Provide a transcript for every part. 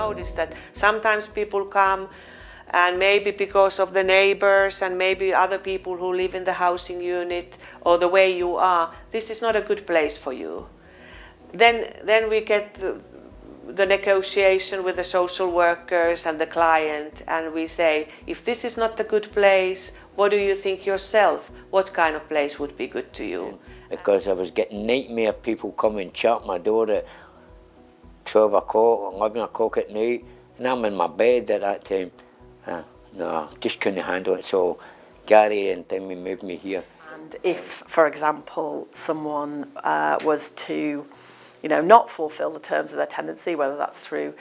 noticed that sometimes people come and maybe because of the neighbors and maybe other people who live in the housing unit or the way you are, this is not a good place for you. Then we get the negotiation with the social workers and the client, and we say, if this is not a good place, what do you think yourself? What kind of place would be good to you? Because I was getting nightmare people coming chat my door at 12 o'clock, 11 o'clock at night, and I'm in my bed at that time. No, just couldn't handle it, so Gary and Timmy moved me here. And if, for example, someone was to not fulfil the terms of their tenancy, whether that's through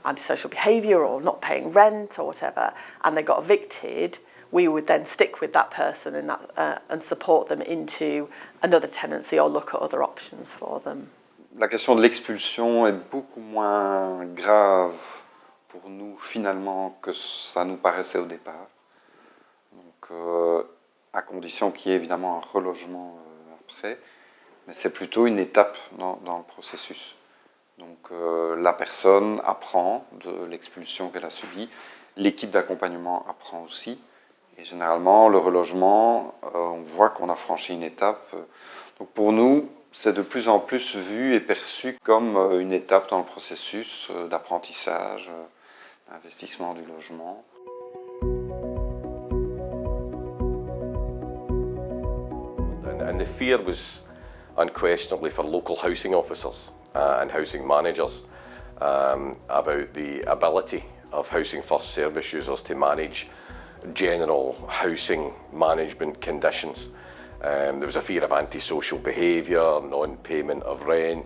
antisocial behaviour or not paying rent or whatever, and they got evicted, we would then stick with that person in that, and support them into another tenancy or look at other options for them. La question de l'expulsion est beaucoup moins grave pour nous finalement que ça nous paraissait au départ. Donc, à condition qu'il y ait évidemment un relogement après. Mais c'est plutôt une étape dans le processus. Donc la personne apprend de l'expulsion qu'elle a subie, l'équipe d'accompagnement apprend aussi, et généralement le relogement, on voit qu'on a franchi une étape. Donc pour nous, c'est de plus en plus vu et perçu comme une étape dans le processus d'apprentissage, d'investissement du logement. And the fear was unquestionably for local housing officers and housing managers about the ability of Housing First service users to manage general housing management conditions. There was a fear of antisocial behaviour, non-payment of rent,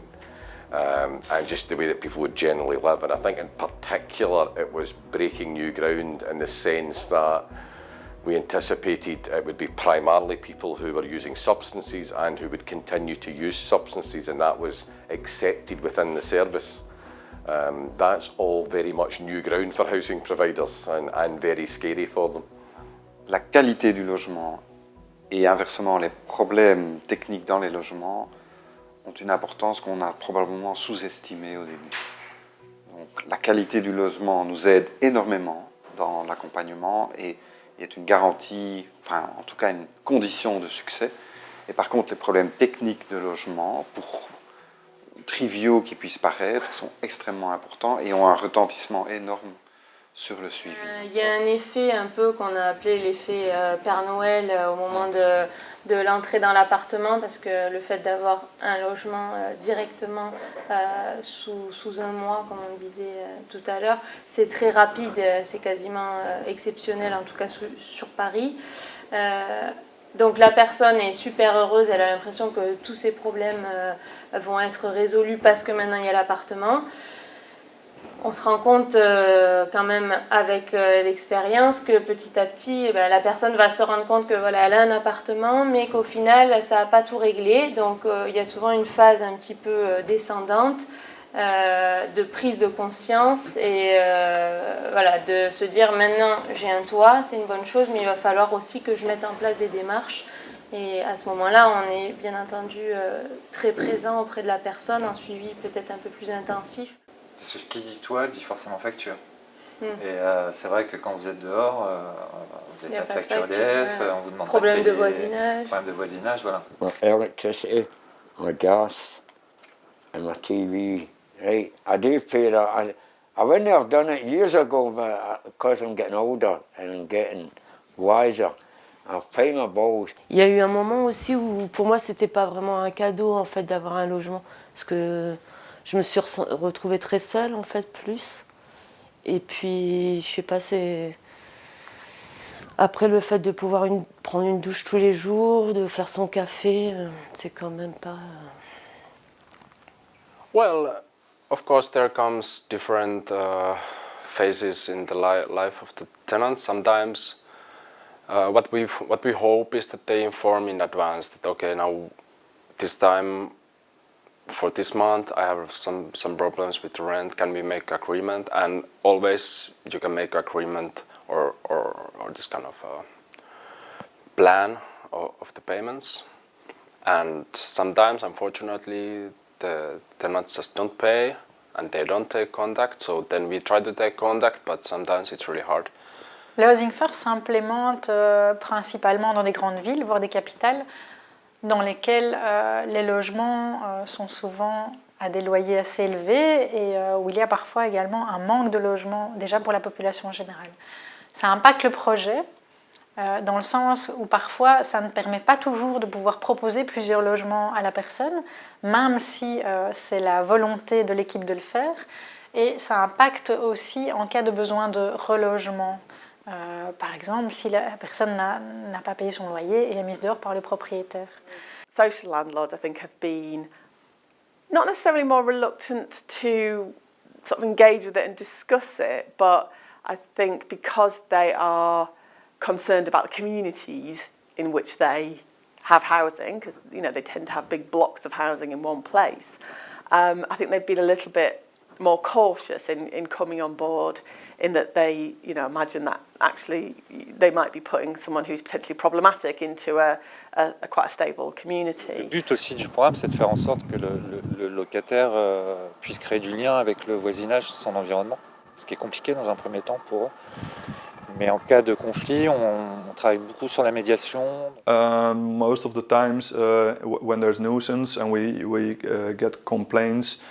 and just the way that people would generally live. And I think in particular it was breaking new ground in the sense that we anticipated it would be primarily people who were using substances and who would continue to use substances, and that was accepted within the service. That's all very much new ground for housing providers and very scary for them. La qualité du logement et inversement les problèmes techniques dans les logements ont une importance qu'on a probablement sous-estimée au début. Donc la qualité du logement nous aide énormément dans l'accompagnement et est une garantie, enfin en tout cas une condition de succès. Et par contre, les problèmes techniques de logement, pour triviaux qui puissent paraître, sont extrêmement importants et ont un retentissement énorme sur le suivi. Il y a un effet un peu qu'on a appelé l'effet Père Noël au moment de l'entrée dans l'appartement, parce que le fait d'avoir un logement directement sous un mois, comme on disait tout à l'heure, c'est très rapide, c'est quasiment exceptionnel, en tout cas sur Paris. Donc la personne est super heureuse, elle a l'impression que tous ses problèmes vont être résolus parce que maintenant il y a l'appartement. On se rend compte quand même avec l'expérience que petit à petit, la personne va se rendre compte que voilà, elle a un appartement, mais qu'au final, ça n'a pas tout réglé. Donc il y a souvent une phase un petit peu descendante de prise de conscience et voilà, de se dire maintenant j'ai un toit, c'est une bonne chose, mais il va falloir aussi que je mette en place des démarches. Et à ce moment-là, on est bien entendu très présent auprès de la personne, un suivi peut-être un peu plus intensif. Parce que qui dit toit dit forcément facture. Et c'est vrai que quand vous êtes dehors, vous n'avez pas de facture EDF, on vous demande problème pas de de voisinage. Problème de voisinage, voilà. My electricity, my gas, and my TV. Right, I do pay that. I wouldn't have done it years ago, but because I'm getting older and I'm getting wiser, I've paid my bills. Il y a eu un moment aussi où pour moi c'était pas vraiment un cadeau en fait d'avoir un logement, parce que je me suis retrouvée très seule en fait plus. Et puis je sais pas, c'est après le fait de pouvoir prendre une douche tous les jours, de faire son café, c'est quand même pas. Well, of course there comes different phases in the life of the tenant. Sometimes what we hope is that they inform in advance that okay, now this time for this month I have some problems with the rent, can we make agreement? And always you can make agreement or this kind of plan of the payments. And sometimes unfortunately the tenants just don't pay, and they don't take contact, so then we try to take contact, but sometimes it's really hard. Le Housing First s'implémente principalement dans des grandes villes, voire des capitales, dans lesquelles les logements sont souvent à des loyers assez élevés et où il y a parfois également un manque de logements déjà pour la population générale. Ça impacte le projet dans le sens où parfois ça ne permet pas toujours de pouvoir proposer plusieurs logements à la personne, même si c'est la volonté de l'équipe de le faire, et ça impacte aussi en cas de besoin de relogement. Par exemple, si la personne n'a pas payé son loyer et est mise dehors par le propriétaire. Social landlords, I think, have been not necessarily more reluctant to sort of engage with it and discuss it, but I think because they are concerned about the communities in which they have housing, because they tend to have big blocks of housing in one place, I think they've been a little bit more cautious in coming on board, in that they imagine that actually they might be putting someone who's potentially problematic into a quite a stable community. Le but aussi du programme, c'est de faire en sorte que le locataire puisse créer du lien avec le voisinage, son environnement, ce qui est compliqué dans un premier temps pour eux. Mais en cas de conflit, on travaille beaucoup sur la médiation. Most of the times, when there's nuisance and we get complaints,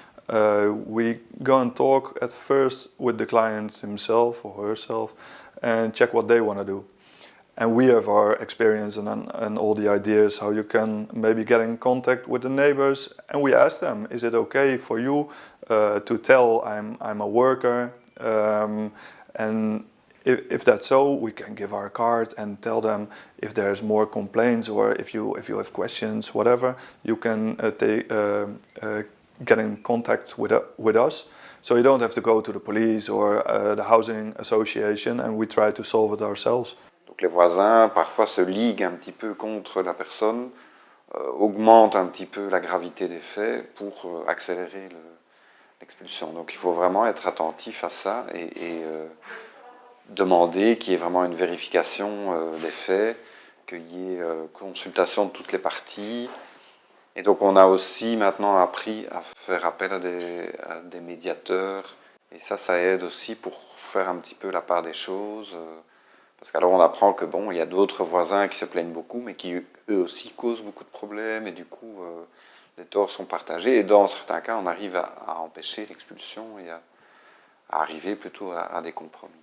we go and talk at first with the client himself or herself and check what they want to do. And we have our experience and all the ideas how you can maybe get in contact with the neighbors, and we ask them, is it okay for you to tell I'm a worker? And if that's so, we can give our card and tell them if there's more complaints or if you have questions, whatever, you can get in contact with us. So you don't have to go to the police or the housing association, and we try to solve it ourselves. Donc les voisins parfois se liguent un petit peu contre la personne, augmentent un petit peu la gravité des faits pour accélérer l'expulsion. Donc il faut vraiment être attentif à ça et demander qu'il y ait vraiment une vérification des faits, qu'il y ait consultation de toutes les parties. Et donc on a aussi maintenant appris à faire appel à des médiateurs. Et ça aide aussi pour faire un petit peu la part des choses. Parce qu'alors on apprend que bon, il y a d'autres voisins qui se plaignent beaucoup, mais qui eux aussi causent beaucoup de problèmes. Et du coup, les torts sont partagés. Et dans certains cas, on arrive à empêcher l'expulsion et à arriver plutôt à des compromis.